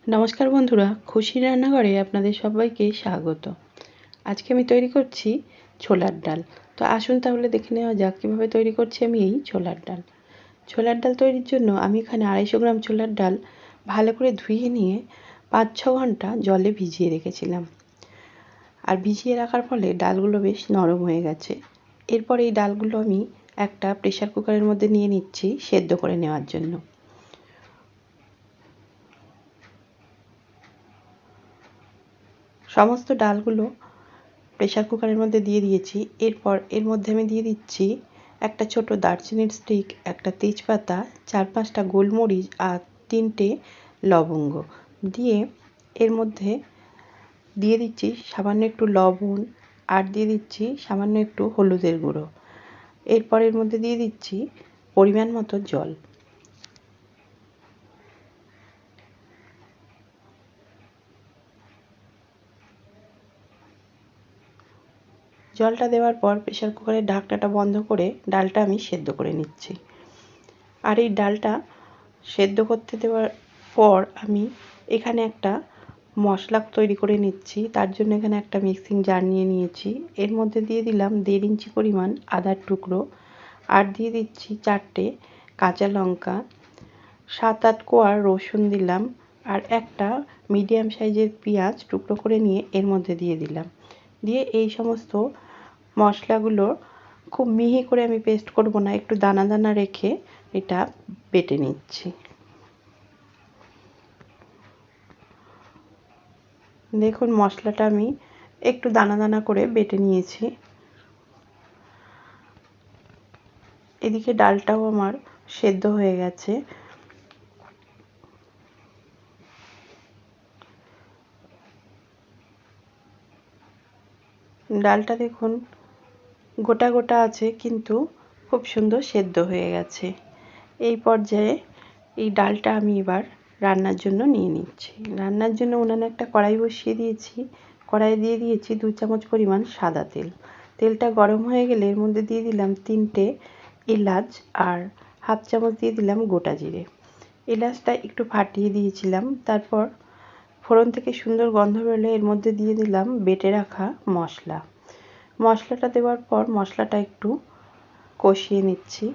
নমস্কার বন্ধুরা, খুশি রান্নাঘরে আপনাদের সবাইকে স্বাগত। আজকে আমি তৈরি করছি ছোলার ডাল। তো আসুন তাহলে দেখে নেওয়া যাক কীভাবে তৈরি করছি আমি এই ছোলার ডাল। ছোলার ডাল তৈরির জন্য আমি এখানে 250 গ্রাম ছোলার ডাল ভালো করে ধুয়ে নিয়ে 5-6 ঘন্টা জলে ভিজিয়ে রেখেছিলাম। আর ভিজিয়ে রাখার ফলে ডালগুলো বেশ নরম হয়ে গেছে। এরপর এই ডালগুলো আমি একটা প্রেসার কুকারের মধ্যে নিয়ে নিচ্ছি সেদ্ধ করে নেওয়ার জন্য। সমস্ত ডালগুলো প্রেসার কুকারের মধ্যে দিয়ে দিয়েছি। এরপর এর মধ্যে আমি দিয়ে দিচ্ছি একটা ছোট দারচিনির স্টিক, একটা তেজপাতা, 4-5টা গোলমরিচ আর 3টে লবঙ্গ দিয়ে এর মধ্যে দিয়ে দিচ্ছি সামান্য একটু লবণ আর দিয়ে দিচ্ছি সামান্য একটু হলুদের গুঁড়ো। এরপর এর মধ্যে দিয়ে দিচ্ছি পরিমাণ মতো জল। জলটা দেওয়ার পর প্রেসার কুকারের ঢাকনাটা বন্ধ করে ডালটা আমি সেদ্ধ করে নিচ্ছি। আর এই ডালটা সেদ্ধ করতে দেওয়ার পর আমি এখানে একটা মশলা তৈরি করে নিচ্ছি। তার জন্য এখানে একটা মিক্সিং জার নিয়ে নিয়েছি। এর মধ্যে দিয়ে দিলাম 1.5 ইঞ্চি পরিমাণ আদার টুকরো আর দিয়ে দিচ্ছি 4টে কাঁচা লঙ্কা, 7-8 কোয়া রসুন দিলাম আর একটা মিডিয়াম সাইজের পেঁয়াজ টুকরো করে নিয়ে এর মধ্যে দিয়ে দিলাম। দিয়ে এই সমস্ত মশলাগুলো খুব মিহি করে আমি পেস্ট করব না, একটু দানা দানা রেখে এটা বেটে নিচ্ছি। দেখুন মশলাটা আমি একটু দানা দানা করে বেটে নিয়েছি। এদিকে ডালটাও আমার সেদ্ধ হয়ে গেছে। ডালটা দেখুন গোটা গোটা আছে কিন্তু খুব সুন্দর সেদ্ধ হয়ে গেছে। এই পর্যায়ে এই ডালটা আমি এবার রান্নার জন্য নিয়ে নিচ্ছি। রান্নার জন্য উনানে একটা কড়াই বসিয়ে দিয়েছি। কড়াইয়ে দিয়ে দিয়েছি 2 চামচ পরিমাণ সাদা তেল। তেলটা গরম হয়ে গেলে এর মধ্যে দিয়ে দিলাম 3টে এলাচ আর 1/2 চামচ দিয়ে দিলাম গোটা জিরে। এলাচটা একটু ফাটিয়ে দিয়েছিলাম। তারপর ফোড়ন থেকে সুন্দর গন্ধ বেরোলে এর মধ্যে দিয়ে দিলাম বেটে রাখা মশলা। মশলাটা দেওয়ার পর মশলাটা একটু কষিয়ে নিচ্ছি।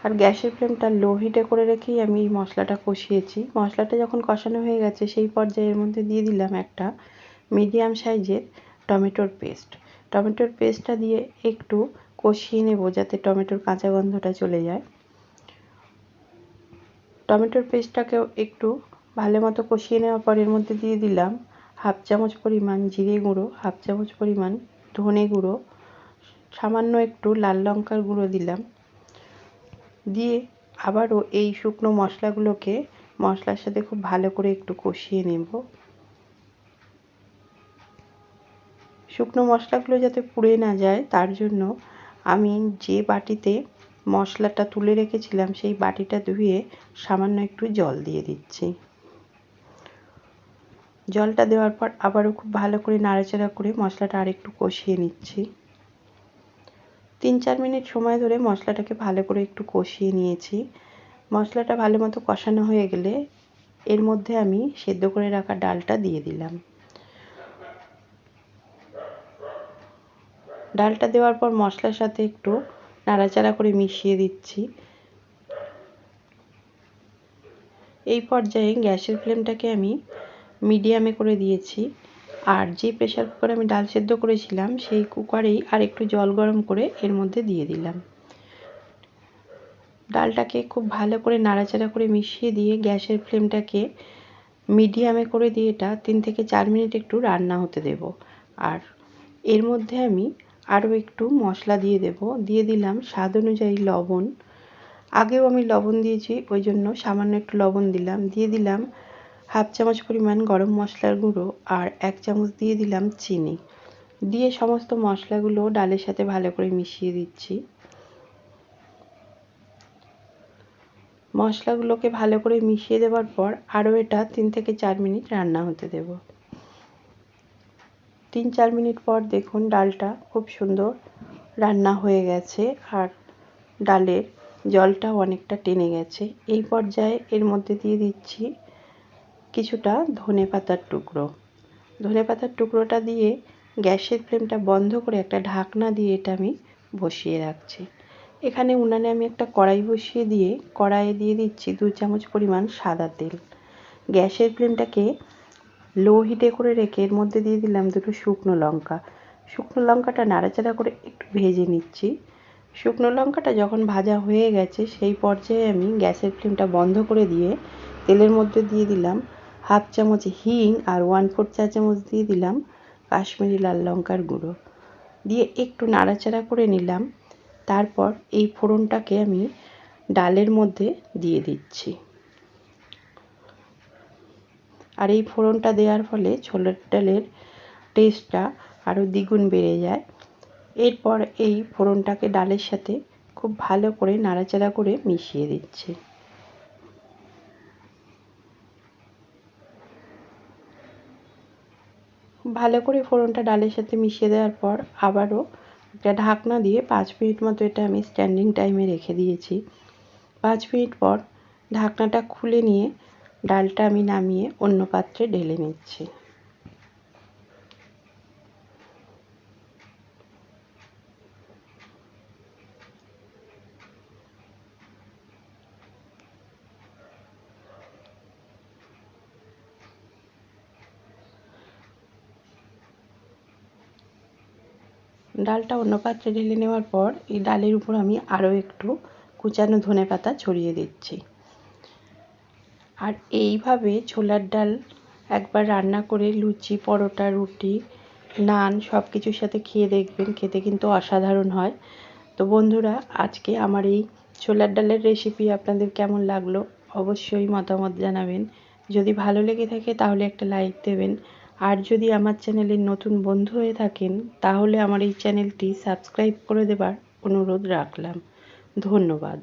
আর গ্যাসের ফ্লেমটা লো হিটে করে রেখেই আমি এই মশলাটা কষিয়েছি। মশলাটা যখন কষানো হয়ে গেছে সেই পর্যায়ে এর মধ্যে দিয়ে দিলাম একটা মিডিয়াম সাইজের টমেটোর পেস্ট। টমেটোর পেস্টটা দিয়ে একটু কষিয়ে নেব যাতে টমেটোর কাঁচা গন্ধটা চলে যায়। টমেটোর পেস্টটাকেও একটু ভালো মতো কষিয়ে নেওয়ার পর এর মধ্যে দিয়ে দিলাম 1/2 চামচ পরিমাণ জিরে গুঁড়ো, 1/2 চামচ পরিমাণ ধনে গুঁড়ো, সামান্য একটু লাল লঙ্কার গুঁড়ো দিলাম। দিয়ে আবারও এই শুকনো মশলাগুলোকে মশলার সাথে খুব ভালো করে একটু কষিয়ে নেব। শুকনো মশলাগুলো যাতে পুড়ে না যায় তার জন্য আমি যে বাটিতে মশলাটা তুলে রেখেছিলাম সেই বাটিটা ধুয়ে সামান্য একটু জল দিয়ে দিচ্ছি। জলটা দেওয়ার পর আবারও খুব ভালো করে নাড়াচাড়া করে মশলাটা আরেকটু কষিয়ে নিচ্ছি। 3-4 মিনিট সময় ধরে মশলাটাকে ভালো করে একটু কষিয়ে নিয়েছি। মশলাটা ভালো মতো কষানো হয়ে গেলে এর মধ্যে আমি সেদ্ধ করে রাখা ডালটা দিয়ে দিলাম। ডালটা দেওয়ার পর মশলার সাথে একটু নাড়াচাড়া করে মিশিয়ে দিচ্ছি। এই পর্যায়ে গ্যাসের ফ্লেমটাকে আমি মিডিয়ামে করে দিয়েছি। আর যে প্রেসার কুকারে আমি ডাল সেদ্ধ করেছিলাম সেই কুকারেই আর একটু জল গরম করে এর মধ্যে দিয়ে দিলাম। ডালটাকে খুব ভালো করে নাড়াচাড়া করে মিশিয়ে দিয়ে গ্যাসের ফ্লেমটাকে মিডিয়ামে করে দিয়ে এটা 3 থেকে 4 মিনিট একটু রান্না হতে দেব। আর এর মধ্যে আমি আরও একটু মশলা দিয়ে দেব। দিয়ে দিলাম স্বাদ অনুযায়ী লবণ। আগেও আমি লবণ দিয়েছি, ওই জন্য সামান্য একটু লবণ দিলাম। দিয়ে দিলাম 1/2 চামচ পরিমাণ গরম মশলার গুঁড়ো আর 1 চামচ দিয়ে দিলাম চিনি। দিয়ে সমস্ত মশলাগুলো ডালের সাথে ভালো করে মিশিয়ে দিচ্ছি। মশলাগুলোকে ভালো করে মিশিয়ে দেওয়ার পর আরও এটা 3 থেকে 4 মিনিট রান্না হতে দেব। 3-4 মিনিট পর দেখুন ডালটা খুব সুন্দর রান্না হয়ে গেছে আর ডালের জলটা অনেকটা টেনে গেছে। এই পর্যায়ে এর মধ্যে দিয়ে দিচ্ছি কিছুটা ধনেপাতার টুকরো। ধনেপাতার টুকরোটা দিয়ে গ্যাসের ফ্লেমটা বন্ধ করে একটা ঢাকনা দিয়ে এটা আমি বসিয়ে রাখছি। এখানে উনানে আমি একটা কড়াই বসিয়ে দিয়ে কড়াইয়ে দিয়ে দিচ্ছি 2 চামচ পরিমাণ সাদা তেল। গ্যাসের ফ্লেমটাকে লো হিটে করে রেখে এর মধ্যে দিয়ে দিলাম 2টো শুকনো লঙ্কা। শুকনো লঙ্কাটা নাড়াচাড়া করে একটু ভেজে নিচ্ছি। শুকনো লঙ্কাটা যখন ভাজা হয়ে গেছে সেই পর্যায়ে আমি গ্যাসের ফ্লেমটা বন্ধ করে দিয়ে তেলের মধ্যে দিয়ে দিলাম 1/2 চামচ হিং আর 1/4 চা চামচ দিয়ে দিলাম কাশ্মীরি লাল লঙ্কার গুঁড়ো দিয়ে একটু নাড়াচাড়া করে নিলাম। তারপর এই ফোড়নটাকে আমি ডালের মধ্যে দিয়ে দিচ্ছি। আর এই ফোড়নটা দেওয়ার ফলে ছোলার ডালের টেস্টটা আরও দ্বিগুণ বেড়ে যায়। এরপর এই ফোড়নটাকে ডালের সাথে খুব ভালো করে নাড়াচাড়া করে মিশিয়ে দিচ্ছি। ভালো করে ফোড়নটা ডালের সাথে মিশিয়ে দেওয়ার পর আবারও একটা ঢাকনা দিয়ে 5 মিনিট মতো এটা আমি স্ট্যান্ডিং টাইমে রেখে দিয়েছি। 5 মিনিট পর ঢাকনাটা খুলে নিয়ে ডালটা আমি নামিয়ে অন্য পাত্রে ঢেলে নিচ্ছি। ডালটা অন্য পাত্রে ঢেলে নেওয়ার পর এই ডালের উপর আমি আরও একটু কুচানো ধনেপাতা ছড়িয়ে দিচ্ছি। আর এইভাবে ছোলার ডাল একবার রান্না করে লুচি, পরোটা, রুটি, নান সব কিছুর সাথে খেয়ে দেখবেন, খেতে কিন্তু অসাধারণ হয়। তো বন্ধুরা, আজকে আমার এই ছোলার ডালের রেসিপি আপনাদের কেমন লাগলো অবশ্যই মতামত জানাবেন। যদি ভালো লেগে থাকে তাহলে একটা লাইক দেবেন। আর যদি আমার চ্যানেলের নতুন বন্ধু হয়ে থাকেন তাহলে আমার এই চ্যানেলটি সাবস্ক্রাইব করে দেবার অনুরোধ রাখলাম। ধন্যবাদ।